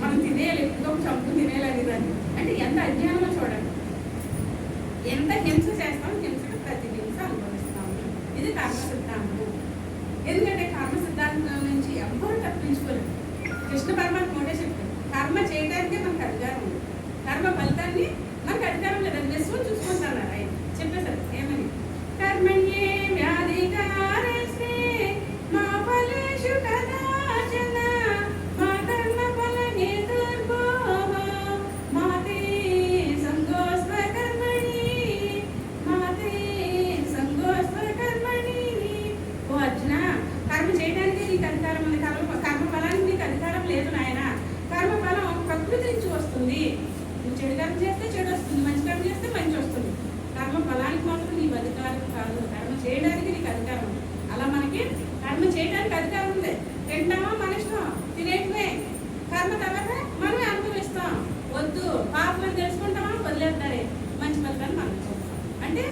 మనం తినేయాలి, ఎప్పుడో చంపు తినేయాలి దాన్ని. అంటే ఎంత అజ్ఞానమో చూడండి. ఎంత హింస చేస్తాం, హింసకు ప్రతి హింస అనుభవిస్తాము. ఇది కర్మ సిద్ధాంతం. ఎందుకంటే కర్మ సిద్ధాంతం నుంచి ఎవ్వరూ తప్పించుకోలేదు. కృష్ణ పరమాత్మ ఒకటే చెప్పారు, కర్మ చేయడానికే మనకు అధికారం ఉంది, కర్మ ఫలితాన్ని మనకు అధికారం లేదు. అది విశ్వం చూసుకుంటున్నారు ఆయన చెప్పేశారు. ఏమని? కర్మణ్యే వ్యాధికారస్తే మా ఫలేషు కదాచన మా కర్మ ఫల హేతుర్భోవ మాతే సంగోస్వ కర్మణి మాతే సంగోస్వ కర్మణి. ఓ అర్జున, కర్మ చేయడానికి నీకు అధికారం ఉంది, కర్మ ఫలానికి నీకు అధికారం లేదు నాయన. కర్మ ఫలం ప్రకృతి నుంచి వస్తుంది. నువ్వు చెడు కర్మ చేస్తే చెడు వస్తుంది, మంచి కర్మ చేస్తే మంచి వస్తుంది. కర్మ ఫలానికి మాత్రం నీకు అధికారం కాదు, కర్మ చేయడానికి నీకు అధికారం ఉంది. అలా మనకి కర్మ చేయడానికి అధికారం ఉంది. తింటామా మన ఇష్టం, తినేటమే కర్మ, తర్వాత మనమే అనుభవిస్తాం. వద్దు పాపం తెలుసుకుంటామా, వదిలేస్తారే మంచి ఫలితాన్ని మనం చూస్తాం. అంటే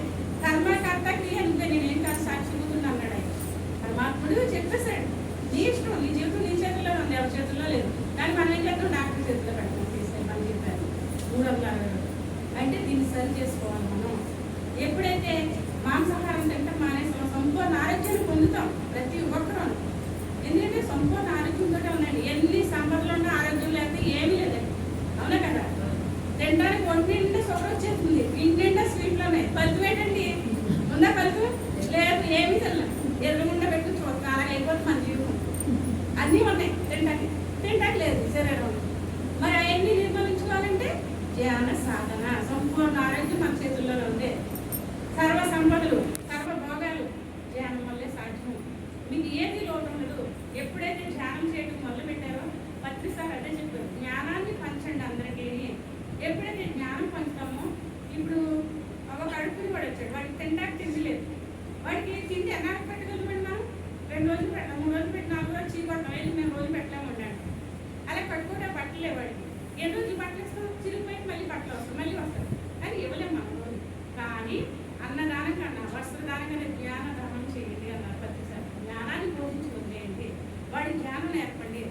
కర్మకర్త క్రియ నువ్వే, నేనేం కాదు సాక్షిపోతుంది అన్నాడు ఆయన. పరమాత్ముడు చెప్పేశాడు, నీ ఇష్టం, నీ జీవితం నీ చేతుల్లో ఉంది, ఎవరి చేతుల్లో లేదు. కానీ మనం ఏం చేద్దాం, డాక్టర్ చేతిలో పెడతాం, తీసుకెళ్ళి మనం చెప్పారు 360. అంటే దీన్ని సరి చేసుకోవాలి మనం. ఎప్పుడైతే మాంసాహారం తింటే మానేస్తాం, సంపూర్ణ ఆరోగ్యాన్ని పొందుతాం ప్రతి ఒక్కరూ. ఎందుకంటే సంపూర్ణ ఆరోగ్యంతో ఉందండి. ఎన్ని సంపదలు ఉన్నా ఆరోగ్యం లేకపోతే ఏమీ లేదండి, అవునా కదా? తినడానికి ఒంటి నిండా షుగర్ వచ్చేస్తుంది, ఇంటి నిండా స్వీట్లోనే. ఫలితం ఏంటండి? ఉందా ఫలితం? లేదు, ఏమీ తినలేదు. ఎర్రగుండా పెట్టి చూస్తాం, అలాగే అయిపోతుంది మన జీవితం. అన్నీ ఉన్నాయి తింటానికి లేదు శరీరం. మరి అవన్నీ నిర్మూలించుకోవాలంటే ధ్యాన సాధన. సంపూర్ణ ఆరోగ్యం మన చేతుల్లో ఉంది. సర్వ సంపదలు, సర్వ భోగాలు ధ్యానం వల్లే సాధ్యం. మీకు ఏది లోటు ఉండదు. ఎప్పుడైతే ధ్యానం చేయడం మొదలు పెట్టారో పత్రిసారి అదే చెప్పారు, జ్ఞానాన్ని పంచండి అందరికీ. ఎప్పుడైతే జ్ఞానం పంచుతామో, ఇప్పుడు ఒక అడుపుని కూడా వచ్చాడు, వాడికి తింటానికి తిండి లేదు. వాడికి తిండి ఎన్నాళ్ళు పెట్టగలమండి మనం? 2 రోజులు పెట్టాం, 3 రోజులు పెట్టి 4 రోజులు చీకొడతాం, వెళ్ళి మేము రోజు పెట్టలేము అన్నాడు. అలా కట్టుకుంటే బట్టలే వాడికి. ఎన్ని రోజులు బట్టలు ఇస్తాం, చిరిగిపోయి మళ్ళీ బట్టలు వస్తాం, మళ్ళీ వస్తాం. కానీ ఇవ్వలేము మనం రోజు. కానీ అన్నదానం కన్నా, వస్త్రదానం కన్నా జ్ఞానదానం చేయండి అన్నారు ప్రతిసారి. జ్ఞానాన్ని బోధించుకుందేంటి, వాడి జ్ఞానం నేర్పండి.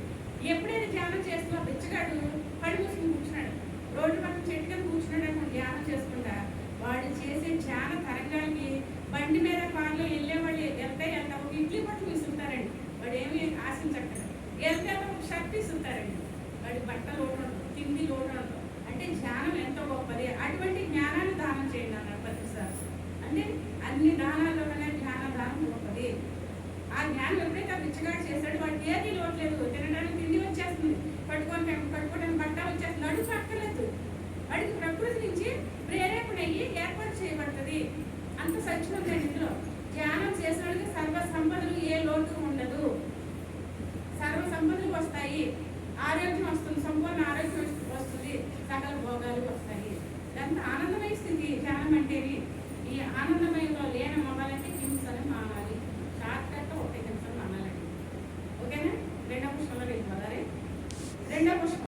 ఎప్పుడైతే ధ్యానం చేస్తున్నా బిచ్చగాడు పడి మూసుకుని కూర్చున్నాడు, రోడ్డు పక్కన చెట్టు కింద కూర్చున్నాడు అనుకోండి, ధ్యానం చేసుకుంటా, వాడు చేసే ధ్యాన తరంగానికి బండి మీద కార్లో వెళ్ళేవాళ్ళు వెళ్తే ఒక ఇడ్లీ పట్టు విసురుతారండి. వాడు ఏమి ఆశించక్కడు, వెళ్తే ఒక షర్ట్ ఇస్తుంటారండి. వాడి బట్టలు లోటు, తిండి లోటు. అంటే ధ్యానం ఎంతో గొప్పది. అటువంటి జ్ఞానాన్ని దానం చేయండి అన్నారు ప్రతిసారి. అంటే అన్ని దానాల్లో కన్నా జ్ఞాన దానం గొప్పది. ఆ జ్ఞానం ఎప్పుడైతే ఆ బిచ్చగాడు చేశాడు, వాడికి ఏది లోట్లేదు. తినడానికి తిండి వచ్చేస్తుంది, కట్టుకోవడానికి బట్ట వచ్చేస్తుంది, అడుగు పక్కలేదు. వాడికి ప్రకృతి నుంచి ప్రేరేపణ అయ్యి ఏర్పాటు చేయబడుతుంది. అంత సత్యం ఉందండి ఇందులో. ధ్యానం చేసినోడికి సర్వ సంపదలు ఏ లోటు ఉండదు, సర్వ సంపదలు వస్తాయి, ఆరోగ్యం వస్తుంది, సంపూర్ణ ఆరోగ్యం వస్తుంది, సకల భోగాలు వస్తాయి. ఎంత ఆనందమయ స్థితి ధ్యానం అంటేవి. ఈ ఆనందమయంలో